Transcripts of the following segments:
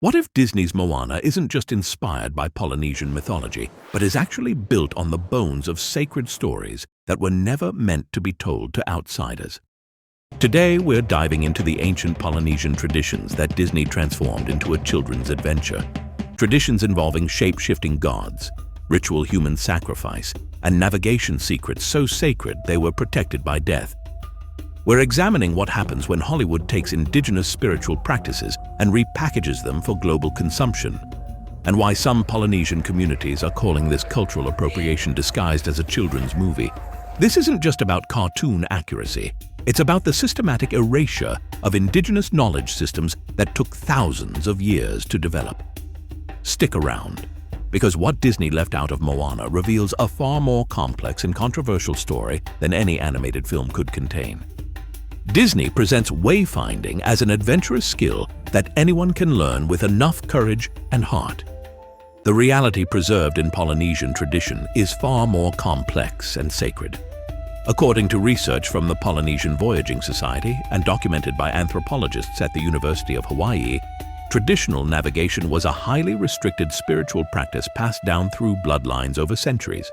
What if Disney's Moana isn't just inspired by Polynesian mythology, but is actually built on the bones of sacred stories that were never meant to be told to outsiders? Today, we're diving into the ancient Polynesian traditions that Disney transformed into a children's adventure. Traditions involving shape-shifting gods, ritual human sacrifice, and navigation secrets so sacred they were protected by death. We're examining what happens when Hollywood takes indigenous spiritual practices and repackages them for global consumption, and why some Polynesian communities are calling this cultural appropriation disguised as a children's movie. This isn't just about cartoon accuracy. It's about the systematic erasure of indigenous knowledge systems that took thousands of years to develop. Stick around, because what Disney left out of Moana reveals a far more complex and controversial story than any animated film could contain. Disney presents wayfinding as an adventurous skill that anyone can learn with enough courage and heart. The reality preserved in Polynesian tradition is far more complex and sacred. According to research from the Polynesian Voyaging Society and documented by anthropologists at the University of Hawaii, traditional navigation was a highly restricted spiritual practice passed down through bloodlines over centuries.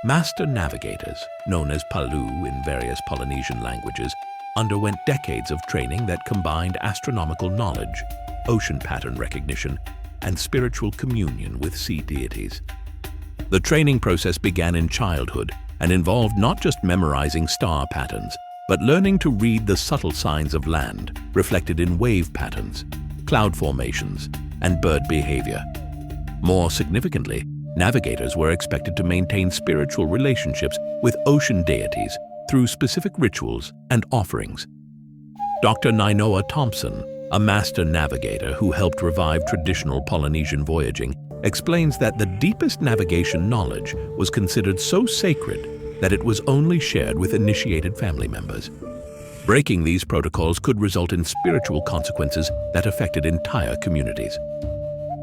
Master navigators, known as palu in various Polynesian languages, underwent decades of training that combined astronomical knowledge, ocean pattern recognition, and spiritual communion with sea deities. The training process began in childhood and involved not just memorizing star patterns, but learning to read the subtle signs of land reflected in wave patterns, cloud formations, and bird behavior. More significantly, navigators were expected to maintain spiritual relationships with ocean deities through specific rituals and offerings. Dr. Nainoa Thompson, a master navigator who helped revive traditional Polynesian voyaging, explains that the deepest navigation knowledge was considered so sacred that it was only shared with initiated family members. Breaking these protocols could result in spiritual consequences that affected entire communities.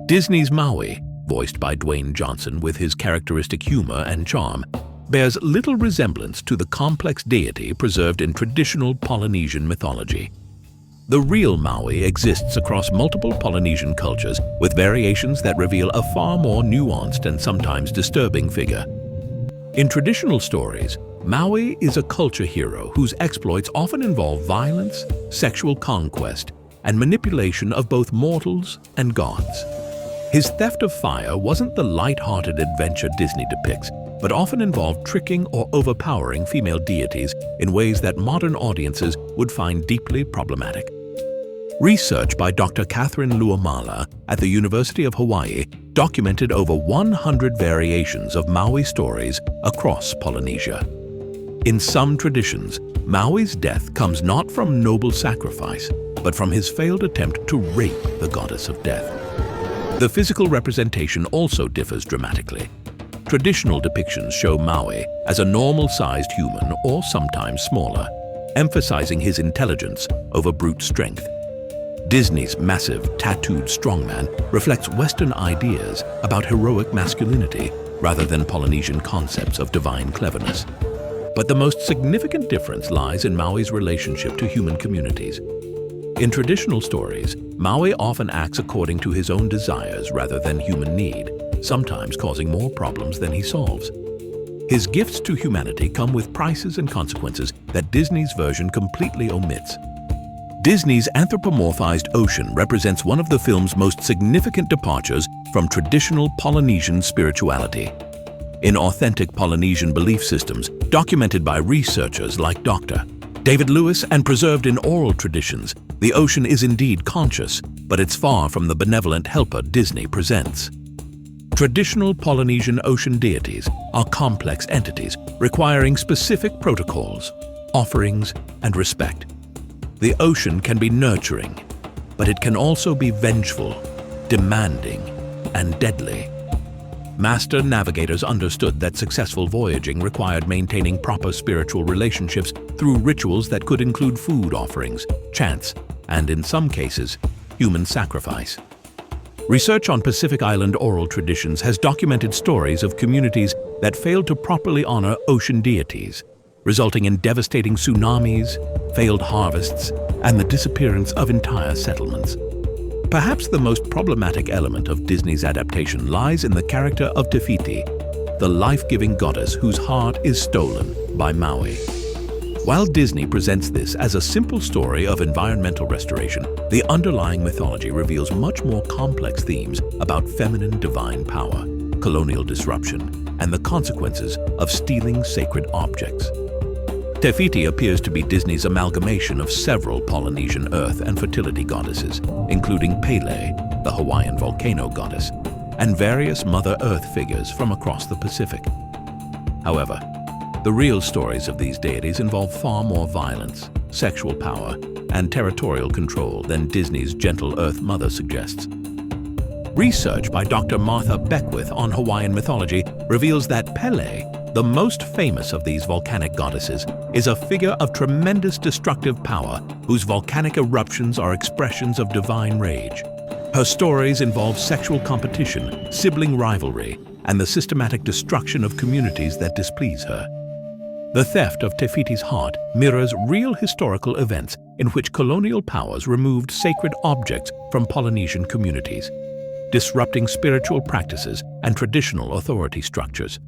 Disney's Maui, voiced by Dwayne Johnson with his characteristic humor and charm, bears little resemblance to the complex deity preserved in traditional Polynesian mythology. The real Maui exists across multiple Polynesian cultures with variations that reveal a far more nuanced and sometimes disturbing figure. In traditional stories, Maui is a culture hero whose exploits often involve violence, sexual conquest, and manipulation of both mortals and gods. His theft of fire wasn't the light-hearted adventure Disney depicts, but often involved tricking or overpowering female deities in ways that modern audiences would find deeply problematic. Research by Dr. Catherine Luamala at the University of Hawaii documented over 100 variations of Maui stories across Polynesia. In some traditions, Maui's death comes not from noble sacrifice, but from his failed attempt to rape the goddess of death. The physical representation also differs dramatically. Traditional depictions show Maui as a normal-sized human or sometimes smaller, emphasizing his intelligence over brute strength. Disney's massive, tattooed strongman reflects Western ideas about heroic masculinity rather than Polynesian concepts of divine cleverness. But the most significant difference lies in Maui's relationship to human communities. In traditional stories, Maui often acts according to his own desires rather than human need, sometimes causing more problems than he solves. His gifts to humanity come with prices and consequences that Disney's version completely omits. Disney's anthropomorphized ocean represents one of the film's most significant departures from traditional Polynesian spirituality. In authentic Polynesian belief systems, documented by researchers like Dr. David Lewis and preserved in oral traditions, the ocean is indeed conscious, but it's far from the benevolent helper Disney presents. Traditional Polynesian ocean deities are complex entities requiring specific protocols, offerings, and respect. The ocean can be nurturing, but it can also be vengeful, demanding, and deadly. Master navigators understood that successful voyaging required maintaining proper spiritual relationships through rituals that could include food offerings, chants, and in some cases, human sacrifice. Research on Pacific Island oral traditions has documented stories of communities that failed to properly honor ocean deities, resulting in devastating tsunamis, failed harvests, and the disappearance of entire settlements. Perhaps the most problematic element of Disney's adaptation lies in the character of Te Fiti, the life-giving goddess whose heart is stolen by Maui. While Disney presents this as a simple story of environmental restoration, the underlying mythology reveals much more complex themes about feminine divine power, colonial disruption, and the consequences of stealing sacred objects. Te Fiti appears to be Disney's amalgamation of several Polynesian earth and fertility goddesses, including Pele, the Hawaiian volcano goddess, and various Mother Earth figures from across the Pacific. However, the real stories of these deities involve far more violence, sexual power, and territorial control than Disney's gentle Earth Mother suggests. Research by Dr. Martha Beckwith on Hawaiian mythology reveals that Pele, the most famous of these volcanic goddesses, is a figure of tremendous destructive power whose volcanic eruptions are expressions of divine rage. Her stories involve sexual competition, sibling rivalry, and the systematic destruction of communities that displease her. The theft of Te Fiti's heart mirrors real historical events in which colonial powers removed sacred objects from Polynesian communities, disrupting spiritual practices and traditional authority structures.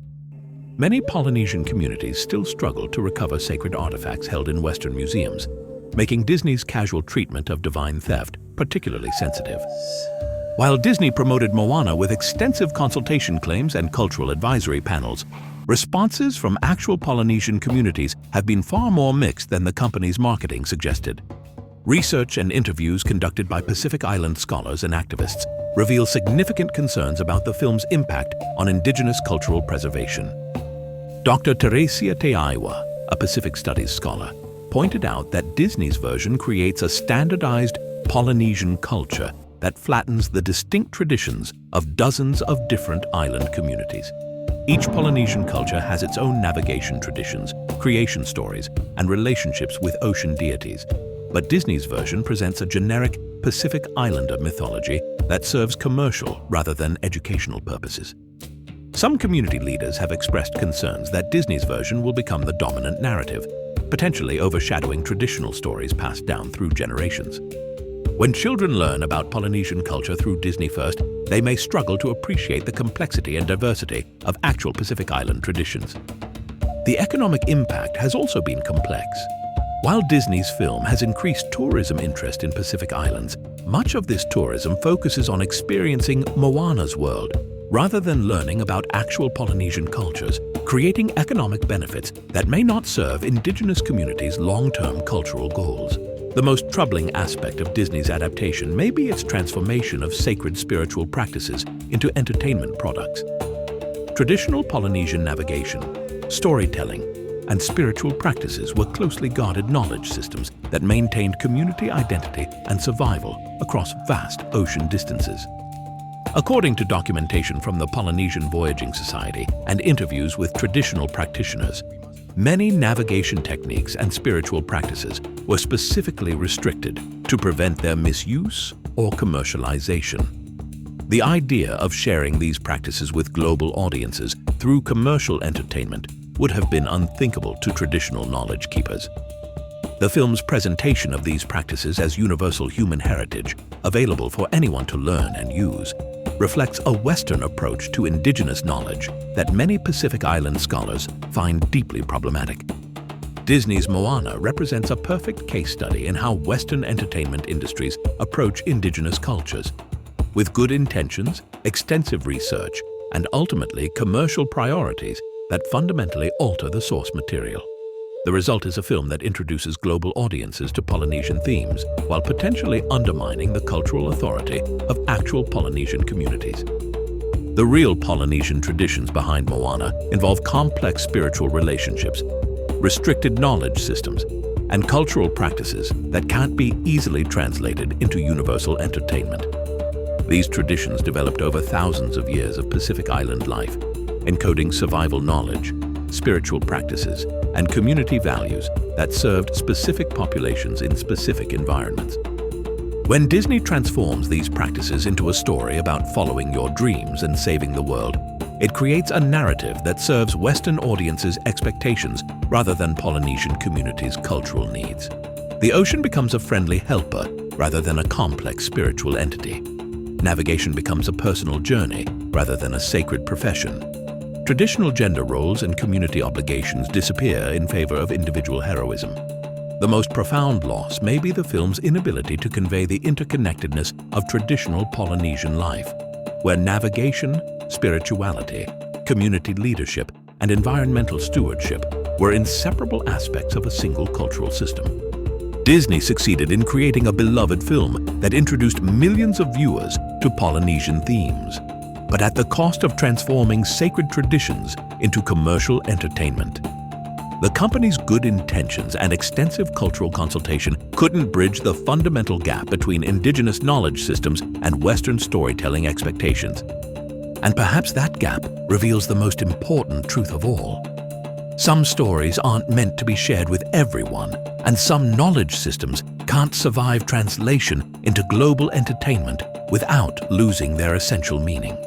Many Polynesian communities still struggle to recover sacred artifacts held in Western museums, making Disney's casual treatment of divine theft particularly sensitive. While Disney promoted Moana with extensive consultation claims and cultural advisory panels, responses from actual Polynesian communities have been far more mixed than the company's marketing suggested. Research and interviews conducted by Pacific Island scholars and activists reveal significant concerns about the film's impact on indigenous cultural preservation. Dr. Teresia Teaiwa, a Pacific Studies scholar, pointed out that Disney's version creates a standardized Polynesian culture that flattens the distinct traditions of dozens of different island communities. Each Polynesian culture has its own navigation traditions, creation stories, and relationships with ocean deities, but Disney's version presents a generic Pacific Islander mythology that serves commercial rather than educational purposes. Some community leaders have expressed concerns that Disney's version will become the dominant narrative, potentially overshadowing traditional stories passed down through generations. When children learn about Polynesian culture through Disney first, they may struggle to appreciate the complexity and diversity of actual Pacific Island traditions. The economic impact has also been complex. While Disney's film has increased tourism interest in Pacific Islands, much of this tourism focuses on experiencing Moana's world, rather than learning about actual Polynesian cultures, creating economic benefits that may not serve indigenous communities' long-term cultural goals. The most troubling aspect of Disney's adaptation may be its transformation of sacred spiritual practices into entertainment products. Traditional Polynesian navigation, storytelling, and spiritual practices were closely guarded knowledge systems that maintained community identity and survival across vast ocean distances. According to documentation from the Polynesian Voyaging Society and interviews with traditional practitioners, many navigation techniques and spiritual practices were specifically restricted to prevent their misuse or commercialization. The idea of sharing these practices with global audiences through commercial entertainment would have been unthinkable to traditional knowledge keepers. The film's presentation of these practices as universal human heritage, available for anyone to learn and use, reflects a Western approach to indigenous knowledge that many Pacific Island scholars find deeply problematic. Disney's Moana represents a perfect case study in how Western entertainment industries approach indigenous cultures. With good intentions, extensive research, and ultimately commercial priorities that fundamentally alter the source material. The result is a film that introduces global audiences to Polynesian themes while potentially undermining the cultural authority of actual Polynesian communities. The real Polynesian traditions behind Moana involve complex spiritual relationships, restricted knowledge systems, and cultural practices that can't be easily translated into universal entertainment. These traditions developed over thousands of years of Pacific Island life, encoding survival knowledge, spiritual practices, and community values that served specific populations in specific environments. When Disney transforms these practices into a story about following your dreams and saving the world, it creates a narrative that serves Western audiences' expectations rather than Polynesian communities' cultural needs. The ocean becomes a friendly helper rather than a complex spiritual entity. Navigation becomes a personal journey rather than a sacred profession. Traditional gender roles and community obligations disappear in favor of individual heroism. The most profound loss may be the film's inability to convey the interconnectedness of traditional Polynesian life, where navigation, spirituality, community leadership, and environmental stewardship were inseparable aspects of a single cultural system. Disney succeeded in creating a beloved film that introduced millions of viewers to Polynesian themes, but at the cost of transforming sacred traditions into commercial entertainment. The company's good intentions and extensive cultural consultation couldn't bridge the fundamental gap between indigenous knowledge systems and Western storytelling expectations. And perhaps that gap reveals the most important truth of all. Some stories aren't meant to be shared with everyone, and some knowledge systems can't survive translation into global entertainment without losing their essential meaning.